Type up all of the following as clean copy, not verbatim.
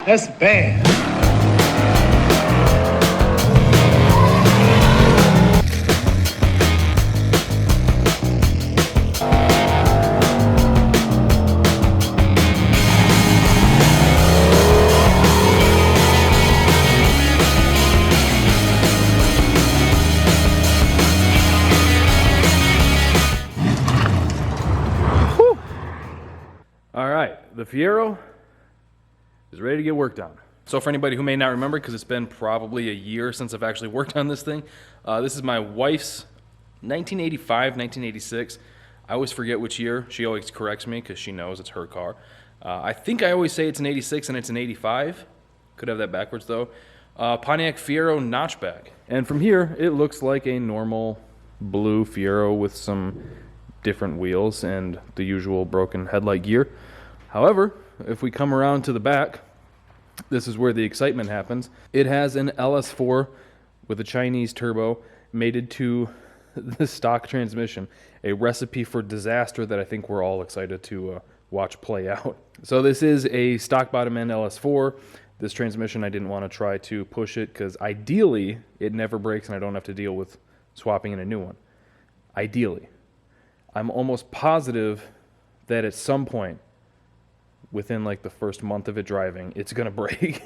That's bad. All right, the Fiero is ready to get worked on. So for anybody who may not remember, because it's been probably a year since I've actually worked on this thing, this is my wife's 1985, 1986. I always forget which year. She always corrects me because she knows it's her car. I think I always say it's an 86 and it's an 85. Could have that backwards though. Pontiac Fiero notchback. And from here, it looks like a normal blue Fiero with some different wheels and the usual broken headlight gear. However, if we come around to the back, this is where the excitement happens. It has an LS4 with a Chinese turbo mated to the stock transmission, a recipe for disaster that I think we're all excited to watch play out. So this is a stock bottom end LS4. This transmission, I didn't want to try to push it because ideally it never breaks and I don't have to deal with swapping in a new one. Ideally. I'm almost positive that at some point, within like the first month of it driving, it's going to break.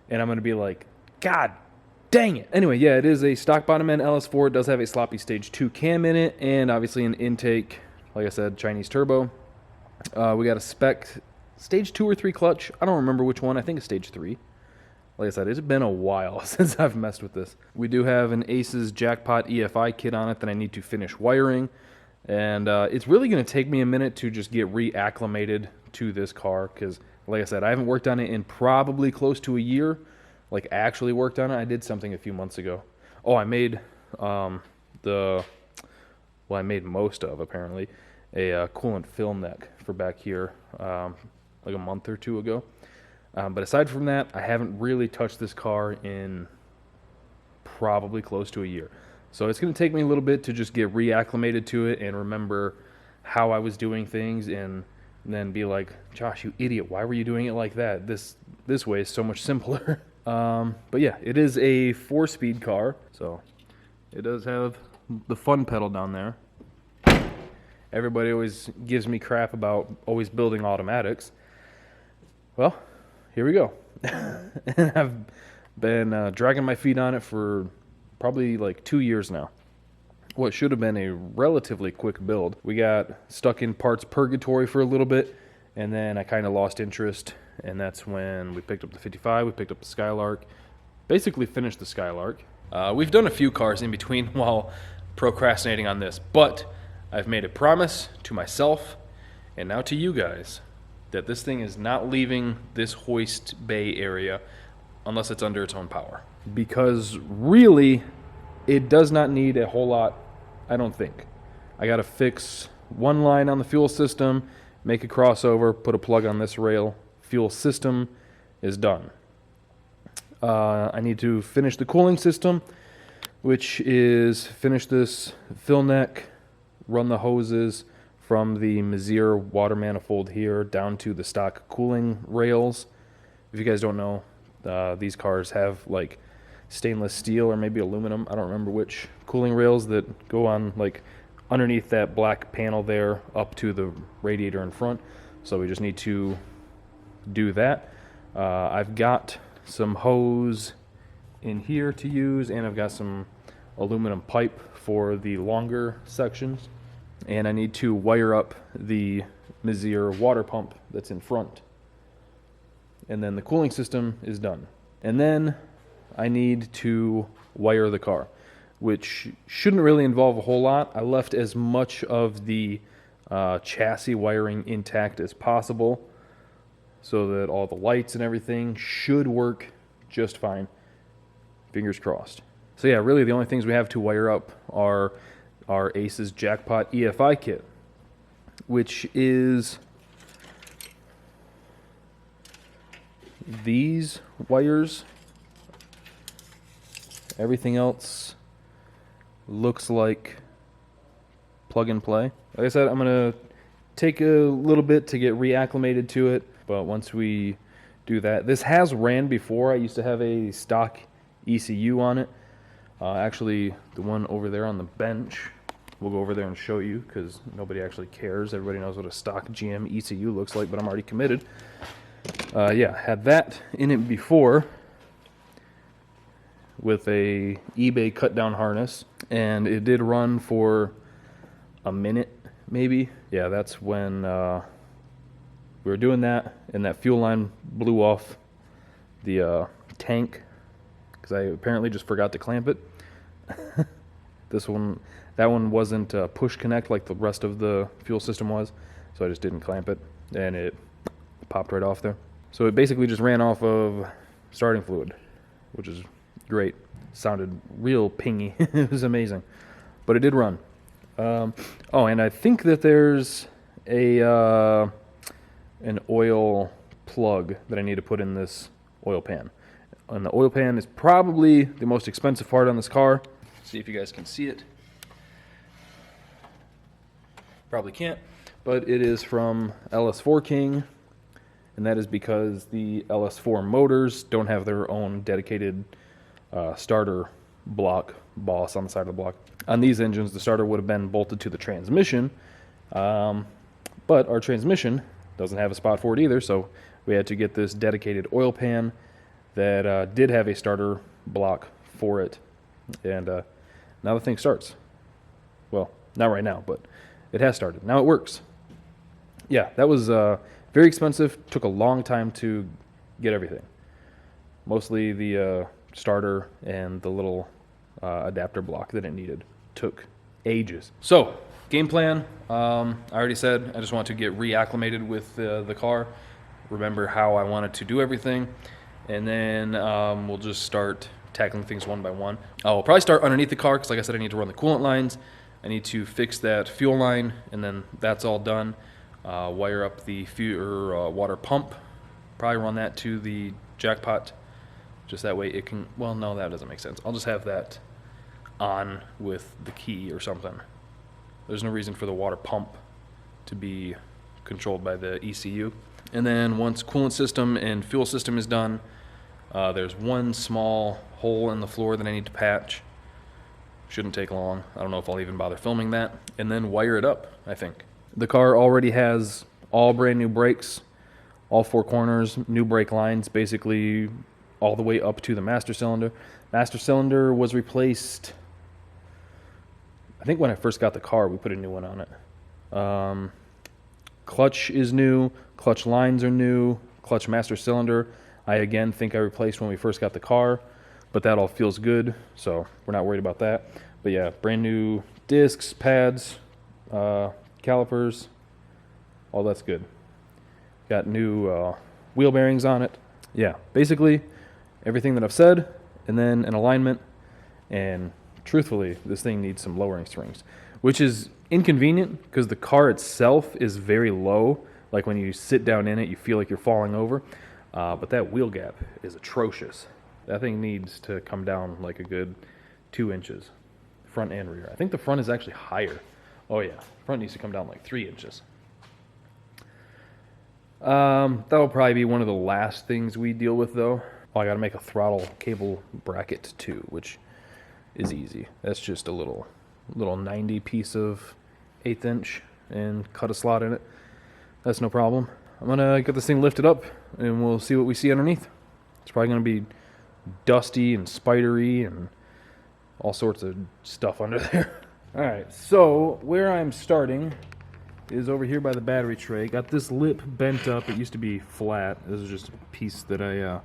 And I'm going to be like, God dang it. Anyway, yeah, it is a stock bottom end LS4. It does have a sloppy stage 2 cam in it and obviously an intake, like I said, Chinese turbo. We got a spec stage 2 or 3 clutch. I don't remember which one. I think it's stage 3. Like I said, it's been a while since I've messed with this. We do have an Aces Jackpot EFI kit on it that I need to finish wiring. And it's really going to take me a minute to just get reacclimated to this car because, like I said, I haven't worked on it in probably close to a year. Like, actually worked on it. I did something a few months ago. Oh, I made I made most of, apparently, a coolant film neck for back here like a month or two ago. But aside from that, I haven't really touched this car in probably close to a year. So it's going to take me a little bit to just get reacclimated to it and remember how I was doing things and then be like, Josh, you idiot, why were you doing it like that? This way is so much simpler. But yeah, it is a 4-speed car, so it does have the fun pedal down there. Everybody always gives me crap about always building automatics. Well, here we go. And I've been dragging my feet on it for probably like 2 years now. What should have been a relatively quick build. We got stuck in parts purgatory for a little bit, and then I kind of lost interest, and that's when we picked up the 55, we picked up the Skylark, basically finished the Skylark. We've done a few cars in between while procrastinating on this, but I've made a promise to myself, and now to you guys, that this thing is not leaving this hoist bay area unless it's under its own power. Because really, it does not need a whole lot, I don't think. I got to fix one line on the fuel system, make a crossover, put a plug on this rail. Fuel system is done. I need to finish the cooling system, which is finish this fill neck, run the hoses from the Mizzier water manifold here down to the stock cooling rails. If you guys don't know, these cars have like stainless steel or maybe aluminum, I don't remember which, cooling rails that go on like underneath that black panel there up to the radiator in front. So we just need to do that. I've got some hose in here to use, and I've got some aluminum pipe for the longer sections, and I need to wire up the Mizzier water pump that's in front. And then the cooling system is done. And then I need to wire the car, which shouldn't really involve a whole lot. I left as much of the chassis wiring intact as possible so that all the lights and everything should work just fine. Fingers crossed. So yeah, really the only things we have to wire up are our Aces Jackpot EFI kit, which is these wires. Everything else looks like plug and play. Like I said, I'm going to take a little bit to get reacclimated to it, but once we do that. This has ran before. I used to have a stock ECU on it. Actually, the one over there on the bench, we'll go over there and show you because nobody actually cares. Everybody knows what a stock GM ECU looks like, but I'm already committed. Yeah, had that in it before with a eBay cut down harness, and it did run for a minute maybe. Yeah, that's when we were doing that, and that fuel line blew off the tank because I apparently just forgot to clamp it. That one wasn't push connect like the rest of the fuel system was, so I just didn't clamp it, and it popped right off there. So it basically just ran off of starting fluid, which is great. Sounded real pingy. It was amazing, but it did run. Oh, and I think that there's an oil plug that I need to put in this oil pan. And the oil pan is probably the most expensive part on this car. See if you guys can see it. Probably can't, but it is from LS4 King, and that is because the LS4 motors don't have their own dedicated starter block boss on the side of the block. On these engines, the starter would have been bolted to the transmission, but our transmission doesn't have a spot for it either, so we had to get this dedicated oil pan that did have a starter block for it, and now the thing starts. Well, not right now, but it has started. Now it works. Yeah, that was very expensive. Took a long time to get everything. Mostly the starter and the little adapter block that it needed. Took ages. So, game plan. I already said I just want to get reacclimated with the car. Remember how I wanted to do everything. And then we'll just start tackling things one by one. I'll probably start underneath the car because, like I said, I need to run the coolant lines. I need to fix that fuel line, and then that's all done. Wire up the water pump. Probably run that to the jackpot. Just that way it can, well, no, that doesn't make sense. I'll just have that on with the key or something. There's no reason for the water pump to be controlled by the ECU. And then once coolant system and fuel system is done, there's one small hole in the floor that I need to patch. Shouldn't take long. I don't know if I'll even bother filming that. And then wire it up, I think. The car already has all brand new brakes, all four corners, new brake lines, basically all the way up to the master cylinder. Master cylinder was replaced, I think when I first got the car, we put a new one on it. Clutch is new, clutch lines are new, clutch master cylinder. I again think I replaced when we first got the car, but that all feels good, so we're not worried about that. But yeah, brand new discs, pads, calipers, all that's good. Got new wheel bearings on it. Yeah, basically everything that I've said, and then an alignment, and truthfully, this thing needs some lowering springs, which is inconvenient because the car itself is very low. Like when you sit down in it, you feel like you're falling over, but that wheel gap is atrocious. That thing needs to come down like a good 2 inches, front and rear. I think the front is actually higher. Oh yeah, front needs to come down like 3 inches. That'll probably be one of the last things we deal with though. Oh, I gotta make a throttle cable bracket too, which is easy. That's just a little 90 piece of 1/8 inch and cut a slot in it. That's no problem. I'm gonna get this thing lifted up and we'll see what we see underneath. It's probably gonna be dusty and spidery and all sorts of stuff under there. Alright, so where I'm starting is over here by the battery tray. Got this lip bent up. It used to be flat. This is just a piece that I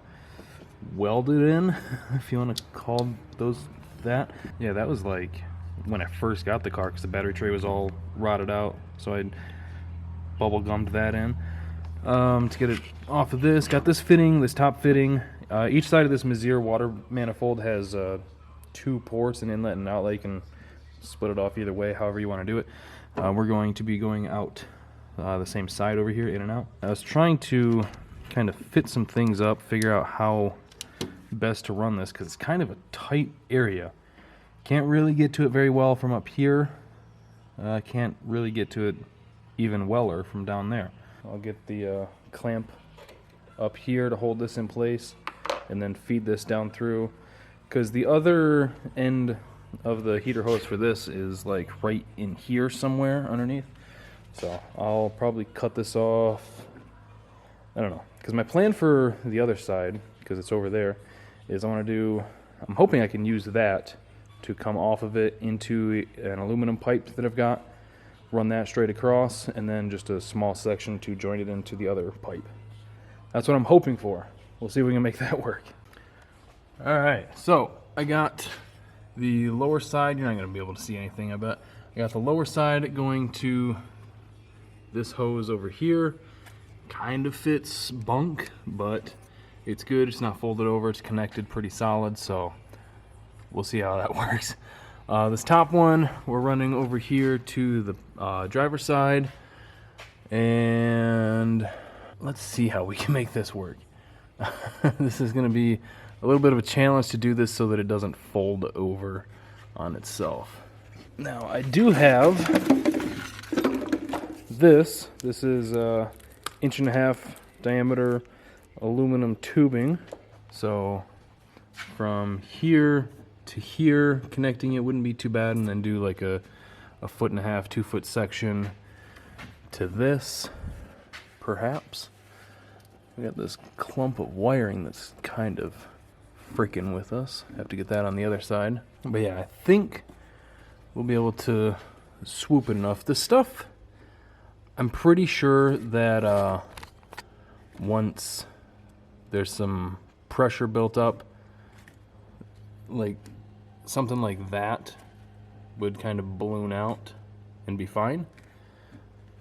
welded in, if you want to call those that. Yeah, that was like when I first got the car because the battery tray was all rotted out, so I bubble gummed that in to get it off of this. Got this fitting, this top fitting. Each side of this Mizzier water manifold has 2 ports, an inlet and an outlet. You can split it off either way, however you want to do it. We're going to be going out the same side over here, in and out. I was trying to kind of fit some things up, figure out how best to run this because it's kind of a tight area. Can't really get to it very well from up here. Can't really get to it even weller from down there. I'll get the clamp up here to hold this in place, and then feed this down through. Because the other end of the heater hose for this is like right in here somewhere underneath. So I'll probably cut this off. I don't know. Because my plan for the other side, because it's over there, is I'm hoping I can use that to come off of it into an aluminum pipe that I've got, run that straight across, and then just a small section to join it into the other pipe. That's what I'm hoping for. We'll see if we can make that work. Alright, so I got the lower side. You're not going to be able to see anything, I bet. I got the lower side going to this hose over here. Kind of fits bunk, but it's good. It's not folded over. It's connected pretty solid, so we'll see how that works. This top one, we're running over here to the driver's side, and let's see how we can make this work. This is going to be a little bit of a challenge to do this so that it doesn't fold over on itself. Now, I do have this. This is 1.5 inch diameter aluminum tubing. So from here to here, connecting it wouldn't be too bad, and then do like a 1.5 foot, 2 foot section to this, perhaps. We got this clump of wiring that's kind of freaking with us. Have to get that on the other side. But yeah, I think we'll be able to swoop it enough. This stuff, I'm pretty sure that once there's some pressure built up, like something like that would kind of balloon out and be fine.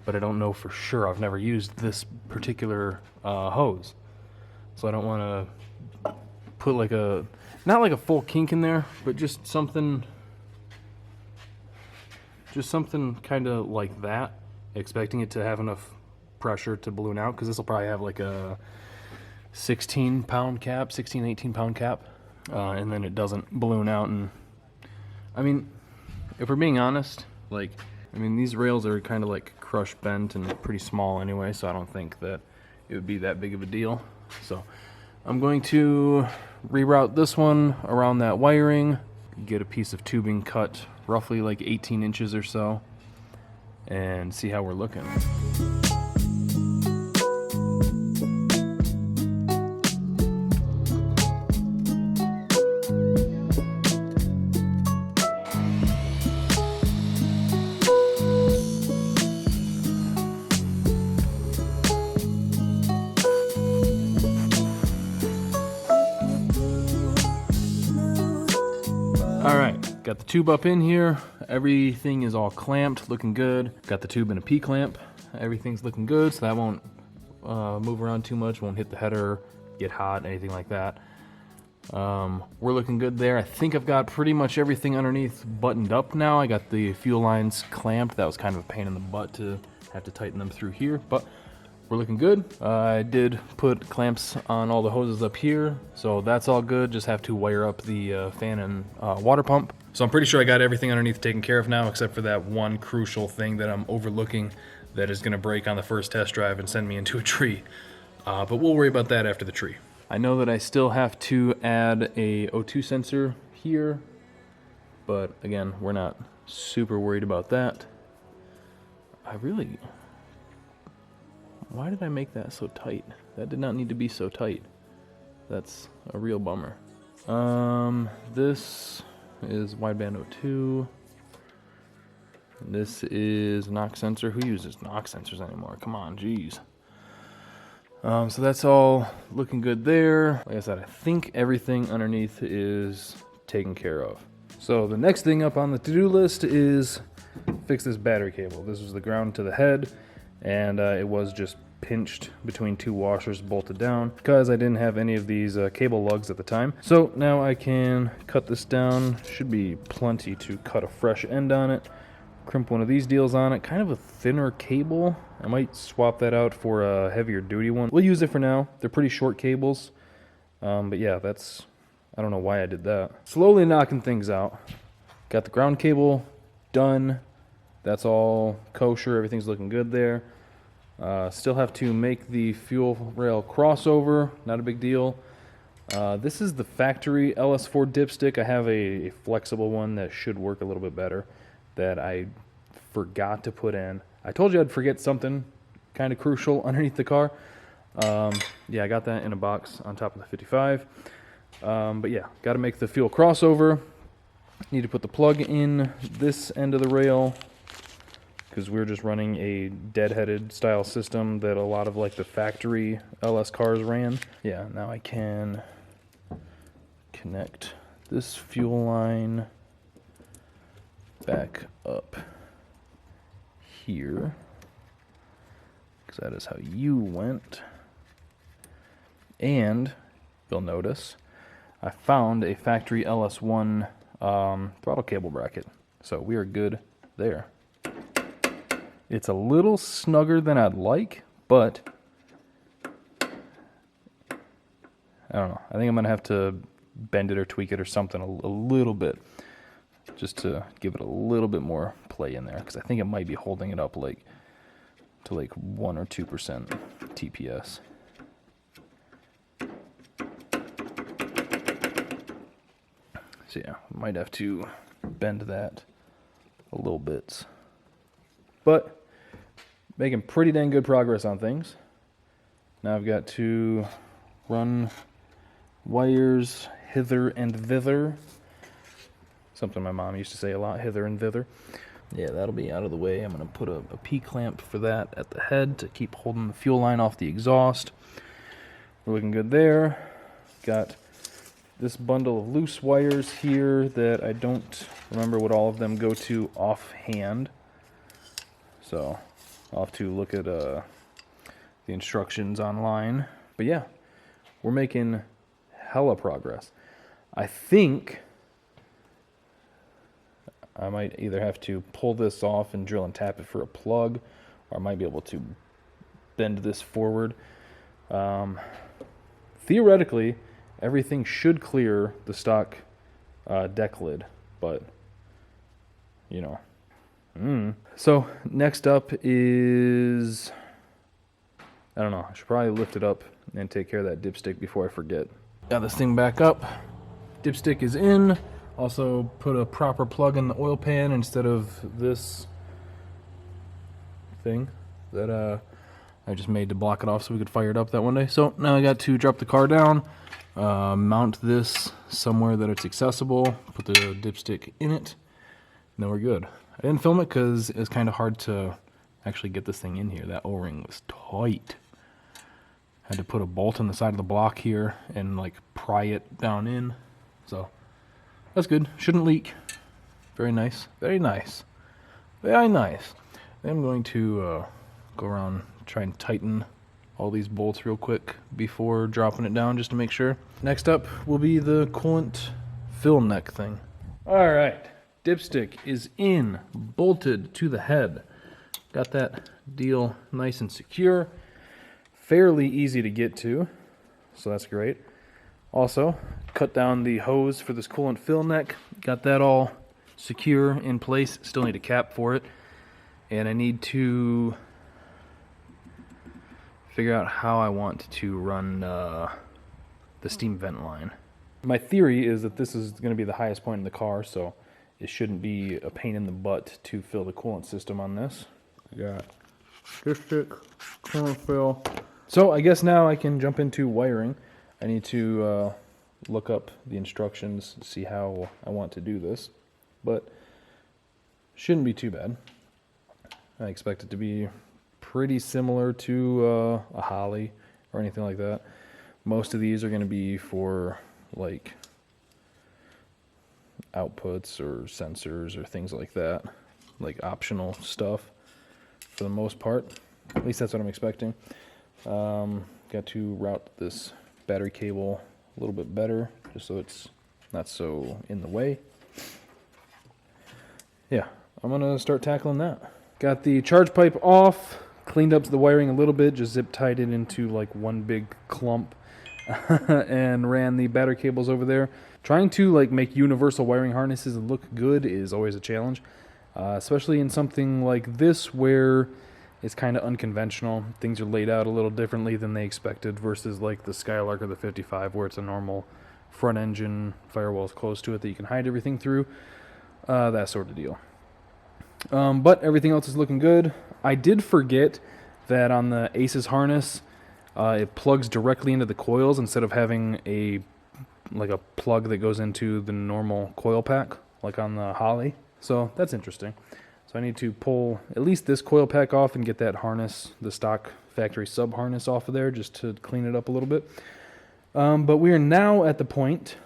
But I don't know for sure. I've never used this particular hose, so I don't want to put like not like a full kink in there, but just something kind of like that, expecting it to have enough pressure to balloon out, because this will probably have like a 18 pound cap, and then it doesn't balloon out. And I mean, if we're being honest, like, I mean, these rails are kind of like crush bent and pretty small anyway, so I don't think that it would be that big of a deal. So I'm going to reroute this one around that wiring, get a piece of tubing cut roughly like 18 inches or so, and see how we're looking. Alright, got the tube up in here. Everything is all clamped, looking good. Got the tube in a P-clamp. Everything's looking good, so that won't move around too much, won't hit the header, get hot, anything like that. We're looking good there. I think I've got pretty much everything underneath buttoned up now. I got the fuel lines clamped. That was kind of a pain in the butt to have to tighten them through here, but we're looking good. I did put clamps on all the hoses up here, so that's all good. Just have to wire up the fan and water pump. So I'm pretty sure I got everything underneath taken care of now, except for that one crucial thing that I'm overlooking that is going to break on the first test drive and send me into a tree. But we'll worry about that after the tree. I know that I still have to add a O2 sensor here, but again, we're not super worried about that. Why did I make that so tight? That did not need to be so tight. That's a real bummer. This is wideband O2. This is NOx sensor. Who uses NOx sensors anymore? Come on, geez. So that's all looking good there. Like I said, I think everything underneath is taken care of. So the next thing up on the to-do list is fix this battery cable. This was the ground to the head, and it was just pinched between two washers bolted down because I didn't have any of these cable lugs at the time. So now I can cut this down. Should be plenty to cut a fresh end on it. Crimp one of these deals on it. Kind of a thinner cable. I might swap that out for a heavier duty one. We'll use it for now. They're pretty short cables. But yeah, I don't know why I did that. Slowly knocking things out. Got the ground cable done. That's all kosher. Everything's looking good there. Still have to make the fuel rail crossover, not a big deal. This is the factory LS4 dipstick. I have a flexible one that should work a little bit better that I forgot to put in. I told you I'd forget something kind of crucial underneath the car. Yeah, I got that in a box on top of the 55. But yeah, got to make the fuel crossover. Need to put the plug in this end of the rail because we're just running a deadheaded style system that a lot of like the factory LS cars ran. Yeah, now I can connect this fuel line back up here because that is how you went. And you'll notice I found a factory LS1 throttle cable bracket, so we are good there. It's a little snugger than I'd like, but I don't know. I think I'm gonna have to bend it or tweak it or something a little bit just to give it a little bit more play in there, because I think it might be holding it up like to like 1 or 2% TPS. So yeah, might have to bend that a little bit. But making pretty dang good progress on things. Now I've got to run wires hither and thither. Something my mom used to say a lot, hither and thither. Yeah, that'll be out of the way. I'm going to put a P-clamp for that at the head to keep holding the fuel line off the exhaust. We're looking good there. Got this bundle of loose wires here that I don't remember what all of them go to offhand. So I'll have to look at the instructions online. But yeah, we're making hella progress. I think I might either have to pull this off and drill and tap it for a plug, or I might be able to bend this forward. Theoretically, everything should clear the stock deck lid, but you know. So next up is, I don't know, I should probably lift it up and take care of that dipstick before I forget. Got this thing back up. Dipstick is in. Also put a proper plug in the oil pan instead of this thing that I just made to block it off so we could fire it up that one day. So now I got to drop the car down, mount this somewhere that it's accessible, put the dipstick in it, and then we're good. I didn't film it because it was kind of hard to actually get this thing in here. That O-ring was tight. Had to put a bolt on the side of the block here and like pry it down in. So that's good. Shouldn't leak. Very nice. Very nice. Very nice. Then I'm going to go around, try and tighten all these bolts real quick before dropping it down just to make sure. Next up will be the coolant fill neck thing. All right. Dipstick is in, bolted to the head. Got that deal nice and secure. Fairly easy to get to, so that's great. Also, cut down the hose for this coolant fill neck. Got that all secure in place. Still need a cap for it. And I need to figure out how I want to run the steam vent line. My theory is that this is going to be the highest point in the car, so it shouldn't be a pain in the butt to fill the coolant system on this. I got dipstick, coolant fill. So I guess now I can jump into wiring. I need to look up the instructions, see how I want to do this, but shouldn't be too bad. I expect it to be pretty similar to a Holly or anything like that. Most of these are going to be for like outputs or sensors or things like that, like optional stuff for the most part. At least that's what I'm expecting. Got to route this battery cable a little bit better just so it's not so in the way. Yeah, I'm gonna start tackling that. Got the charge pipe off, cleaned up the wiring a little bit, just zip tied it into like one big clump and ran the battery cables over there. Trying to like make universal wiring harnesses look good is always a challenge, especially in something like this where is kind of unconventional. Things are laid out a little differently than they expected versus like the Skylark or the 55 where it's a normal front engine, firewalls close to it that you can hide everything through, that sort of deal. But everything else is looking good. I did forget that on the Aces harness, it plugs directly into the coils instead of having a plug that goes into the normal coil pack, like on the Holly. So that's interesting. So I need to pull at least this coil pack off and get that harness, the stock factory sub harness off of there just to clean it up a little bit. But we are now at the point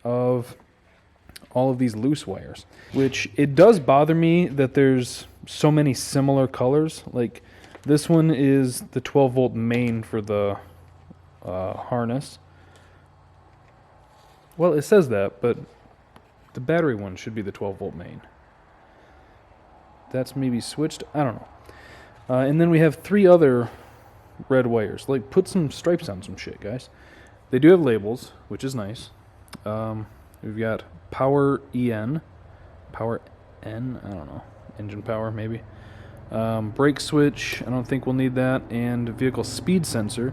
of all of these loose wires, which it does bother me that there's so many similar colors. Like this one is the 12 volt main for the harness. Well, it says that, but the battery one should be the 12 volt main. That's maybe switched. I don't know. And then we have 3 other red wires. Like, put some stripes on some shit, guys. They do have labels, which is nice. We've got power EN, power N, I don't know, engine power maybe. Brake switch, I don't think we'll need that, and vehicle speed sensor,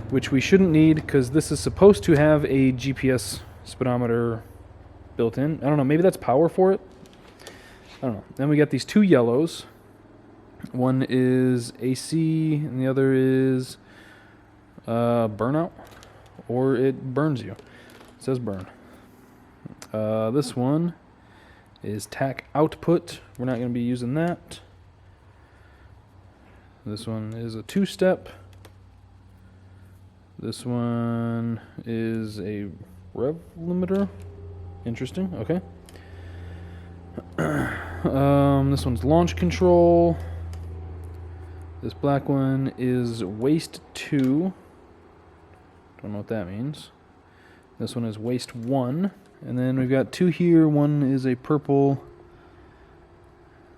which we shouldn't need because this is supposed to have a GPS speedometer built in. I don't know, maybe that's power for it. I don't know. Then we got these 2 yellows. One is AC, and the other is burnout, or it burns you. It says burn. This one is TAC output. We're not going to be using that. This one is a 2-step. This one is a rev limiter. Interesting. Okay. This one's launch control. This black one is waste 2. Don't know what that means. This one is waste 1. And then we've got 2 here. One is a purple.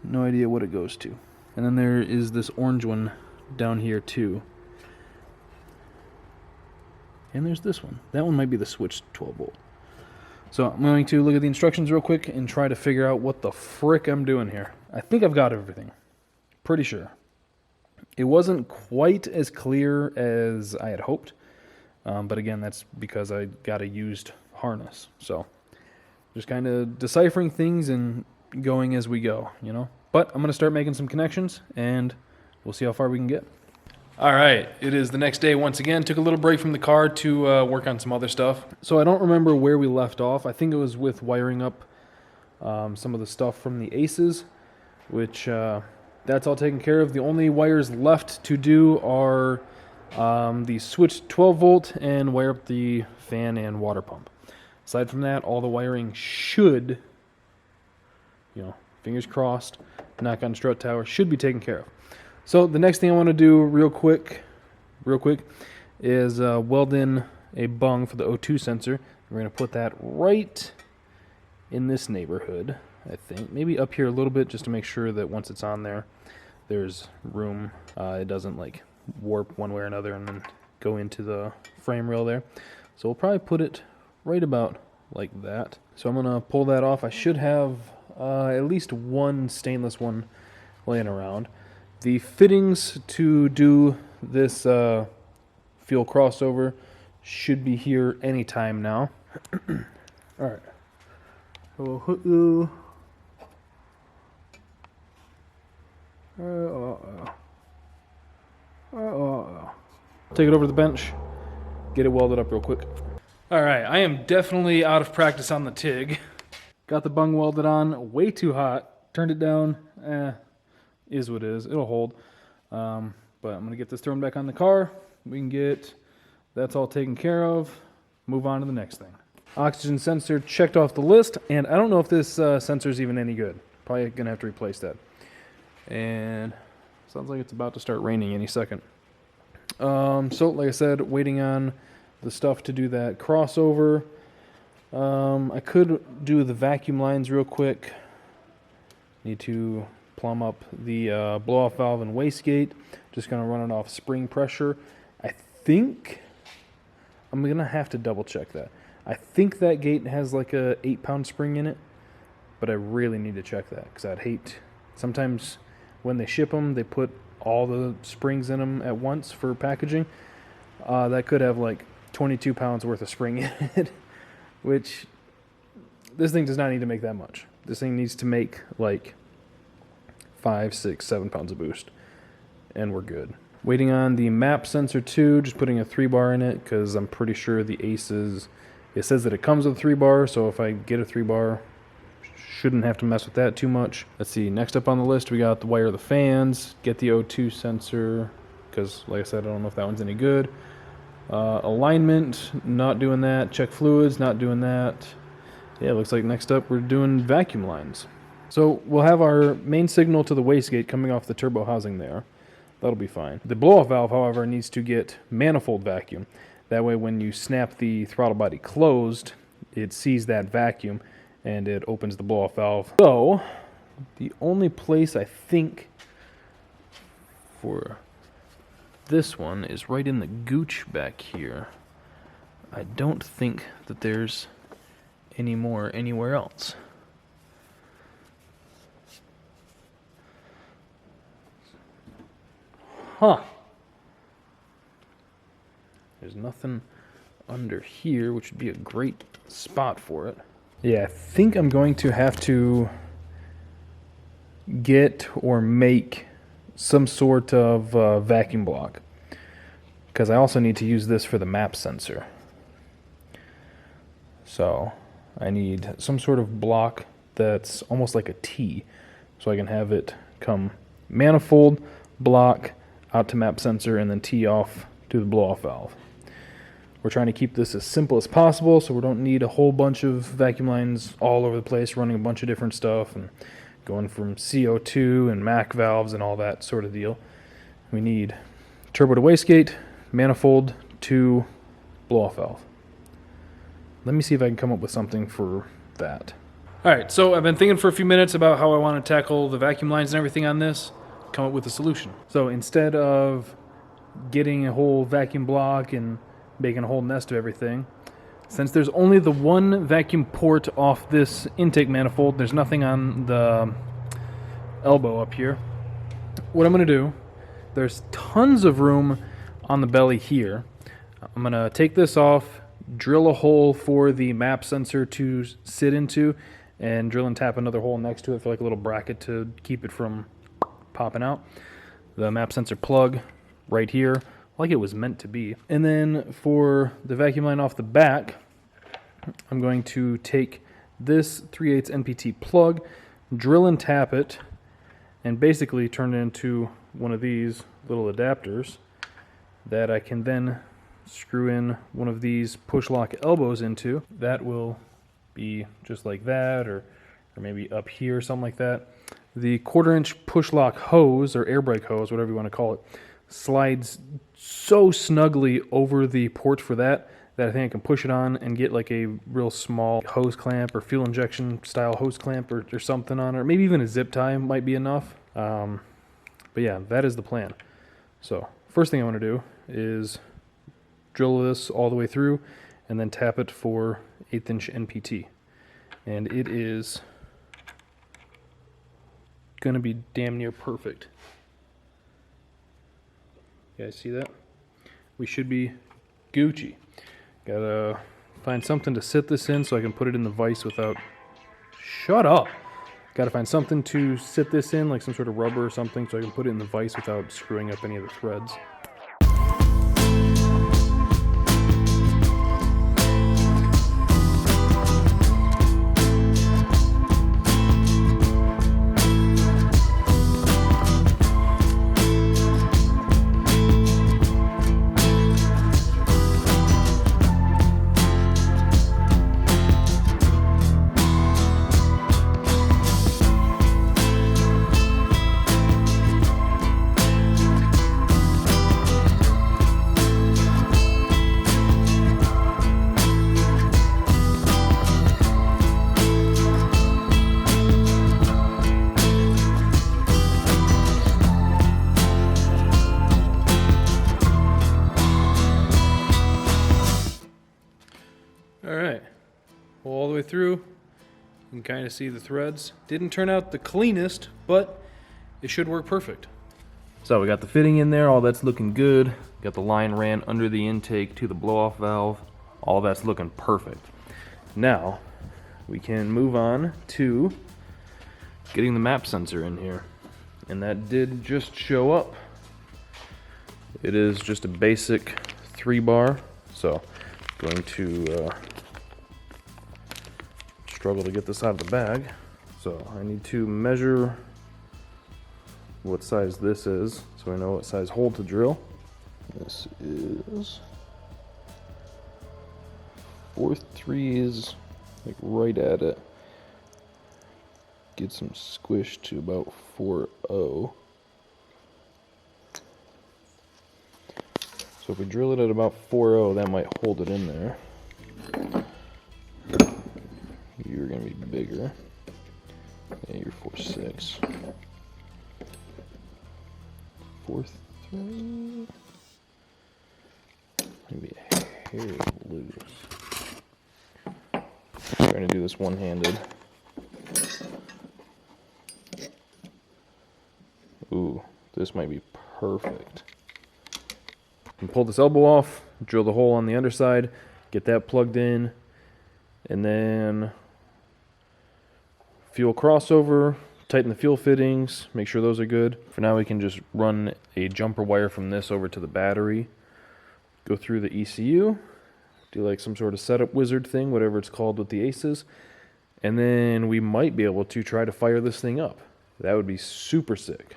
No idea what it goes to. And then there is this orange one down here too. And there's this one. That one might be the switched 12 volt. So I'm going to look at the instructions real quick and try to figure out what the frick I'm doing here. I think I've got everything. Pretty sure. It wasn't quite as clear as I had hoped. But again, that's because I got a used harness. So just kind of deciphering things and going as we go, you know. But I'm going to start making some connections and we'll see how far we can get. All right, it is the next day once again. Took a little break from the car to work on some other stuff. So I don't remember where we left off. I think it was with wiring up some of the stuff from the Aces, which that's all taken care of. The only wires left to do are the switch 12 volt and wire up the fan and water pump. Aside from that, all the wiring should, you know, fingers crossed, knock on strut tower, should be taken care of. So the next thing I want to do real quick is weld in a bung for the O2 sensor. We're going to put that right in this neighborhood, I think. Maybe up here a little bit just to make sure that once it's on there, there's room. It doesn't like warp one way or another and then go into the frame rail there. So we'll probably put it right about like that. So I'm going to pull that off. I should have at least one stainless one laying around. The fittings to do this fuel crossover should be here anytime now. All right. Take it over to the bench, get it welded up real quick. All right, I am definitely out of practice on the TIG. Got the bung welded on, way too hot. Turned it down, is what it is, it'll hold. But I'm gonna get this thrown back on the car. We can get, that's all taken care of. Move on to the next thing. Oxygen sensor checked off the list, and I don't know if this sensor is even any good. Probably gonna have to replace that. And sounds like it's about to start raining any second. So like I said, waiting on the stuff to do that crossover. I could do the vacuum lines real quick. Need to plumb up the blow-off valve and wastegate. Just gonna run it off spring pressure. I think I'm gonna have to double check that. I think that gate has like a 8-pound spring in it, but I really need to check that because I'd hate, sometimes when they ship them, they put all the springs in them at once for packaging. That could have like 22 pounds worth of spring in it, which this thing does not need to make that much. This thing needs to make like 5, 6, 7 pounds of boost, and we're good. Waiting on the map sensor 2, just putting a 3-bar in it because I'm pretty sure the Aces, it says that it comes with a 3-bar, so if I get a 3-bar, shouldn't have to mess with that too much. Let's see, next up on the list we got the wire the fans, get the O2 sensor, because like I said, I don't know if that one's any good. Alignment, not doing that. Check fluids, not doing that. Yeah, it looks like next up we're doing vacuum lines. So we'll have our main signal to the wastegate coming off the turbo housing there. That'll be fine. The blow-off valve, however, needs to get manifold vacuum. That way when you snap the throttle body closed, it sees that vacuum and it opens the blow-off valve. So the only place I think for this one is right in the gooch back here. I don't think that there's any more anywhere else. Huh. There's nothing under here, which would be a great spot for it. Yeah, I think I'm going to have to get or make some sort of vacuum block, because I also need to use this for the map sensor. So I need some sort of block that's almost like a T, so I can have it come manifold, block, out to map sensor, and then tee off to the blow-off valve. We're trying to keep this as simple as possible, so we don't need a whole bunch of vacuum lines all over the place, running a bunch of different stuff, and going from CO2 and MAC valves and all that sort of deal. We need turbo to wastegate, manifold to blow-off valve. Let me see if I can come up with something for that. Alright, so I've been thinking for a few minutes about how I want to tackle the vacuum lines and everything on this. Come up with a solution. So instead of getting a whole vacuum block and making a whole nest of everything, since there's only the one vacuum port off this intake manifold, there's nothing on the elbow up here. What I'm going to do, there's tons of room on the belly here. I'm going to take this off, drill a hole for the map sensor to sit into, and drill and tap another hole next to it for like a little bracket to keep it from popping out. The map sensor plug right here, like it was meant to be. And then for the vacuum line off the back, I'm going to take this 3/8 NPT plug, drill and tap it, and basically turn it into one of these little adapters that I can then screw in one of these push lock elbows into. That will be just like that, or maybe up here, something like that. The 1/4-inch push lock hose, or air brake hose, whatever you want to call it, slides so snugly over the port for that I think I can push it on and get like a real small hose clamp or fuel injection style hose clamp or something on it, or maybe even a zip tie might be enough. But yeah, that is the plan. So first thing I want to do is drill this all the way through and then tap it for 1/8-inch NPT. And it is going to be damn near perfect. You guys see that? We should be Gucci. Gotta find something to sit this in so I can put it in the vise without... Shut up! Gotta find something to sit this in, like some sort of rubber or something, so I can put it in the vise without screwing up any of the threads. All the way through, you can kind of see the threads. Didn't turn out the cleanest, but it should work perfect. So we got the fitting in there, all that's looking good. Got the line ran under the intake to the blow-off valve. All that's looking perfect. Now, we can move on to getting the map sensor in here. And that did just show up. It is just a basic 3-bar, so I'm going to struggle to get this out of the bag. So I need to measure what size this is, so I know what size hole to drill. This is 4/3 is like right at it. Get some squish to about 4/0. So if we drill it at about 4/0, that might hold it in there. You're gonna be bigger. Yeah, you're 4/6. 4/3. Maybe a hair loose. Trying to do this one-handed. Ooh, this might be perfect. And pull this elbow off, drill the hole on the underside, get that plugged in, and then fuel crossover, tighten the fuel fittings, make sure those are good. For now we can just run a jumper wire from this over to the battery, go through the ECU, do like some sort of setup wizard thing, whatever it's called with the aces, and then we might be able to try to fire this thing up. That would be super sick.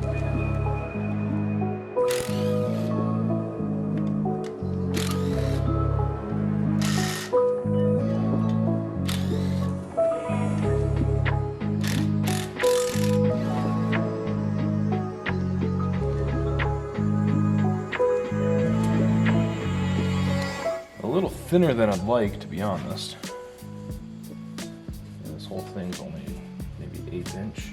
A little thinner than I'd like, to be honest. Yeah, this whole thing's only maybe 1/8 inch.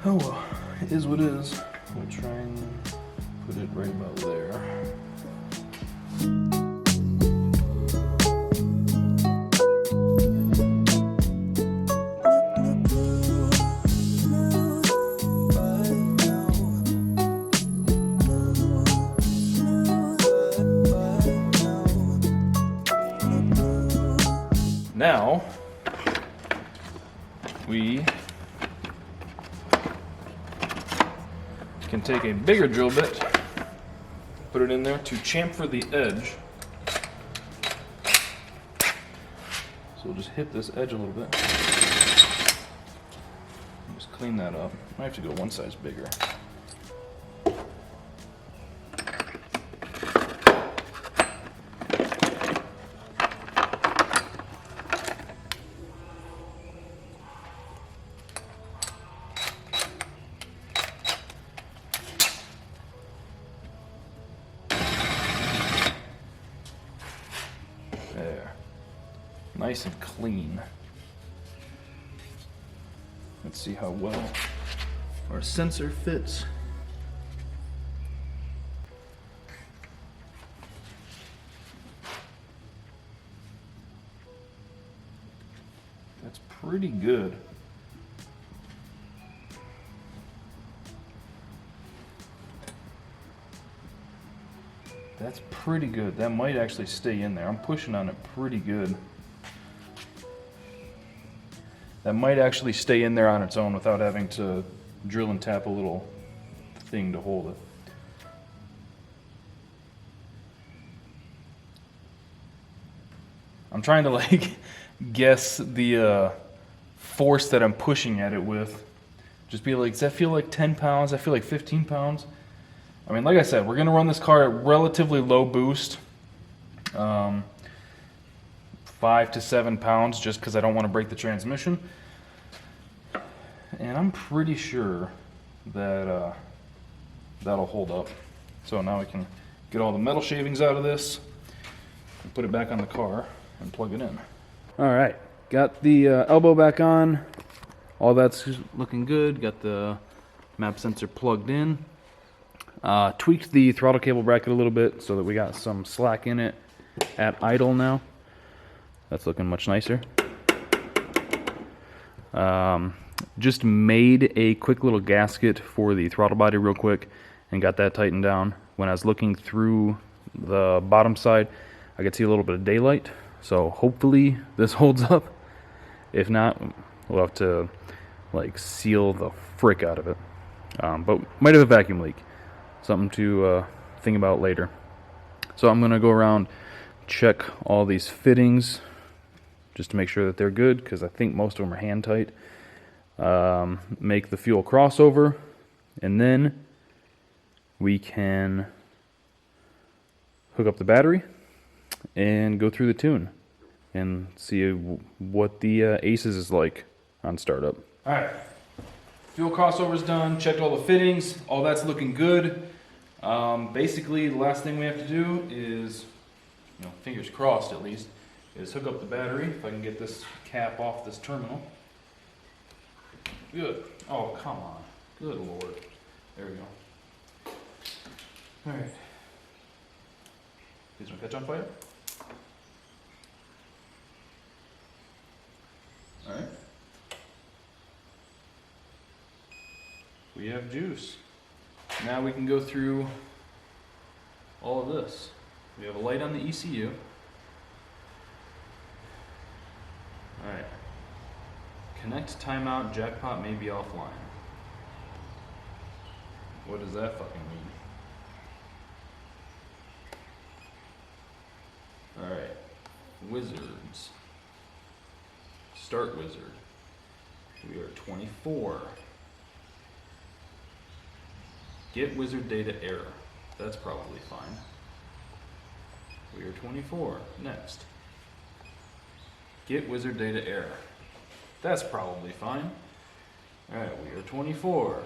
Oh well, it is what it is. We'll try and put it right about there. Now, we can take a bigger drill bit, put it in there to chamfer the edge. So we'll just hit this edge a little bit. Just clean that up. I have to go one size bigger. There. Nice and clean. Let's see how well our sensor fits. That's pretty good. That's pretty good. That might actually stay in there. I'm pushing on it pretty good. That might actually stay in there on its own without having to drill and tap a little thing to hold it. I'm trying to like guess the force that I'm pushing at it with. Just be like, does that feel like 10 pounds? I feel like 15 pounds. I mean, like I said, we're going to run this car at relatively low boost, 5 to 7 pounds, just because I don't want to break the transmission. And I'm pretty sure that that'll hold up. So now we can get all the metal shavings out of this and put it back on the car and plug it in. All right, got the elbow back on. All that's looking good. Got the map sensor plugged in. Tweaked the throttle cable bracket a little bit so that we got some slack in it at idle now. That's looking much nicer. Just made a quick little gasket for the throttle body real quick and got that tightened down. When I was looking through the bottom side, I could see a little bit of daylight, so hopefully this holds up. If not, we'll have to like seal the frick out of it. But might have a vacuum leak. Something to think about later. So I'm gonna go around, check all these fittings just to make sure that they're good, because I think most of them are hand tight. Make the fuel crossover, and then we can hook up the battery and go through the tune and see what the Aces is like on startup. All right, fuel crossover's done, checked all the fittings, all that's looking good. Basically, the last thing we have to do is, fingers crossed at least, is hook up the battery. If I can get this cap off this terminal. Good. Oh, come on. Good Lord. There we go. All right. Is my catch on fire? All right. We have juice. Now we can go through all of this. We have a light on the ECU. All right. Connect timeout, jackpot may be offline. What does that fucking mean? Alright. Wizards. Start wizard. We are 24. Get wizard data error. That's probably fine. We are 24. Next. Get wizard data error. That's probably fine. Alright, we are 24.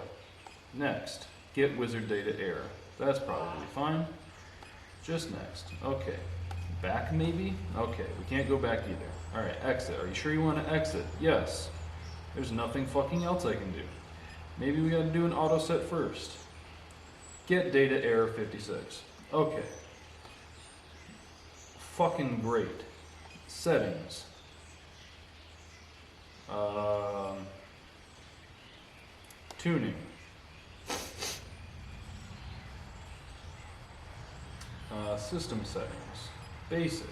Next. Get wizard data error. That's probably fine. Just next. Okay. Back maybe? Okay, we can't go back either. Alright, exit. Are you sure you want to exit? Yes. There's nothing fucking else I can do. Maybe we gotta do an auto set first. Get data error 56. Okay. Fucking great. Settings. Tuning. System settings. Basic.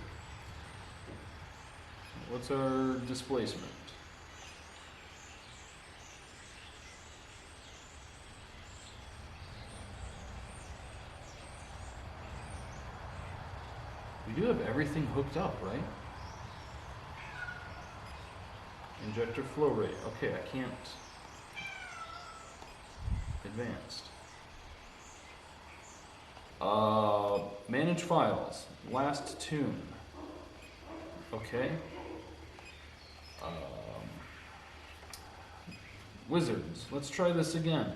What's our displacement? We do have everything hooked up, right? Injector flow rate. Okay, I can't. Advanced. Manage files. Last tune. Okay. Wizards. Let's try this again.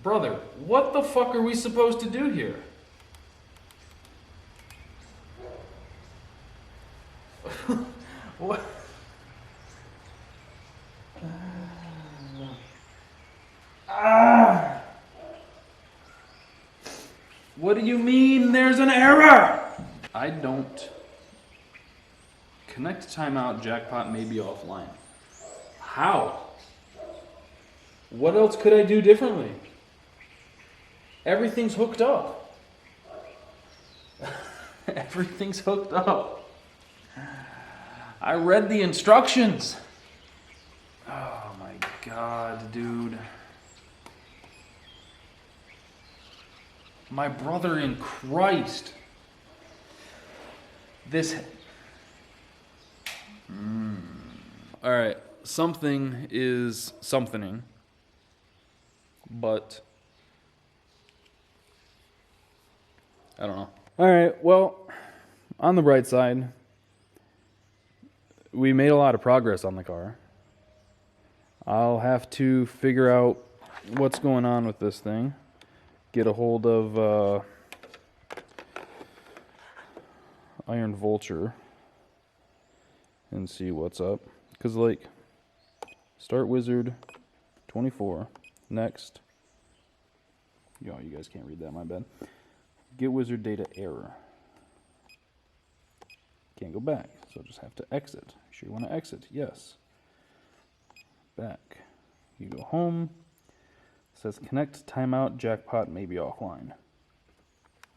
Brother, what the fuck are we supposed to do here? What? What do you mean there's an error? I don't. Connect timeout, jackpot may be offline. How? What else could I do differently? Everything's hooked up. Everything's hooked up. I read the instructions. Oh my God, dude. My brother in Christ. This. All right, something is something, but I don't know. All right, well, on the bright side, we made a lot of progress on the car. I'll have to figure out what's going on with this thing. Get a hold of Iron Vulture and see what's up. Because, like, start wizard 24. Next. Yo, you guys can't read that, my bad. Get wizard data error. Can't go back. So just have to exit. Sure you want to exit? Yes. Back. You go home. It says connect, timeout, jackpot may be offline.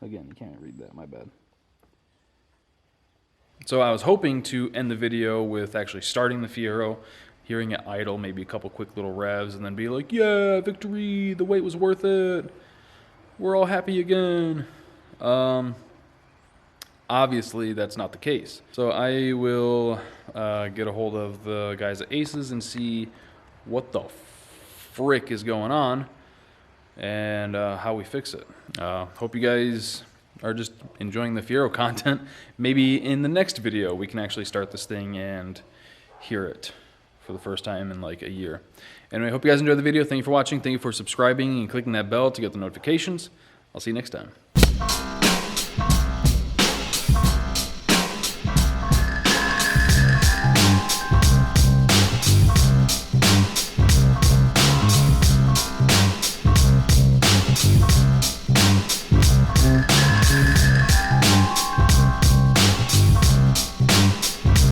Again, you can't read that, my bad. So I was hoping to end the video with actually starting the Fiero, hearing it idle, maybe a couple quick little revs, and then be like, yeah, victory, the wait was worth it. We're all happy again. Obviously, that's not the case. So I will get a hold of the guys at Aces and see what the frick is going on and how we fix it. Hope you guys are just enjoying the Fiero content. Maybe in the next video, we can actually start this thing and hear it for the first time in like a year. Anyway, hope you guys enjoyed the video. Thank you for watching. Thank you for subscribing and clicking that bell to get the notifications. I'll see you next time.